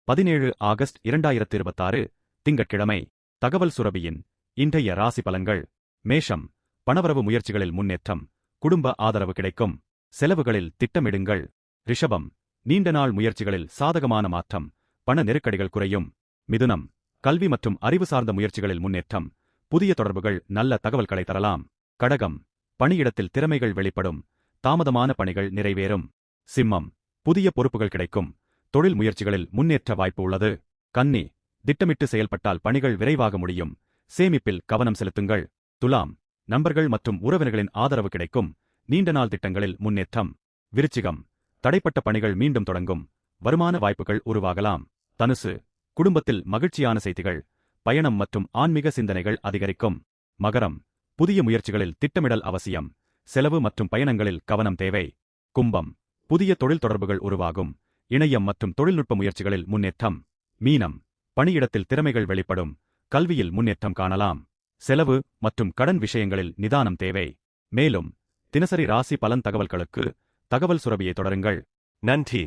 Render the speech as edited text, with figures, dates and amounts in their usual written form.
17 August 2026 திங்கட்கிழமை. தகவல் சுரபியின் இன்றைய ராசி பலன்கள். மேஷம். பணவரவு முயற்சிகளில் முன்னேற்றம். குடும்ப ஆதரவு கிடைக்கும். செலவுகளில் திட்டமிடுங்கள். ரிஷபம். நீண்ட நாள் முயற்சிகளில் சாதகமான மாற்றம். பண நெருக்கடிகள் குறையும். மிதுனம். கல்வி மற்றும் அறிவு சார்ந்த முயற்சிகளில் முன்னேற்றம். புதிய தொடர்புகள் நல்ல தகவல்களை தரலாம். கடகம். பணியிடத்தில் திறமைகள் வெளிப்படும். தாமதமான பணிகள் நிறைவேறும். சிம்மம். புதிய பொறுப்புகள் கிடைக்கும். தொழில் முயற்சிகளில் முன்னேற்ற வாய்ப்பு உள்ளது. கன்னி. திட்டமிட்டு செயல்பட்டால் பணிகள் விரைவாக முடியும். சேமிப்பில் கவனம் செலுத்துங்கள். துலாம். நண்பர்கள் மற்றும் உறவினர்களின் ஆதரவு கிடைக்கும். நீண்ட நாள் திட்டங்களில் முன்னேற்றம். விருச்சிகம். தடைப்பட்ட பணிகள் மீண்டும் தொடங்கும். வருமான வாய்ப்புகள் உருவாகலாம். தனுசு. குடும்பத்தில் மகிழ்ச்சியான செய்திகள். பயணம் மற்றும் ஆன்மீக சிந்தனைகள் அதிகரிக்கும். மகரம். புதிய முயற்சிகளில் திட்டமிடல் அவசியம். செலவு மற்றும் பயணங்களில் கவனம் தேவை. கும்பம். புதிய தொழில் தொடர்புகள் உருவாகும். இணையம் மற்றும் தொழில்நுட்ப முயற்சிகளில் முன்னேற்றம். மீனம். பணியிடத்தில் திறமைகள் வெளிப்படும். கல்வியில் முன்னேற்றம் காணலாம். செலவு மற்றும் கடன் விஷயங்களில் நிதானம் தேவை. மேலும் தினசரி ராசி பலன் தகவல்களுக்கு தகவல் சுரபியை தொடருங்கள். நன்றி.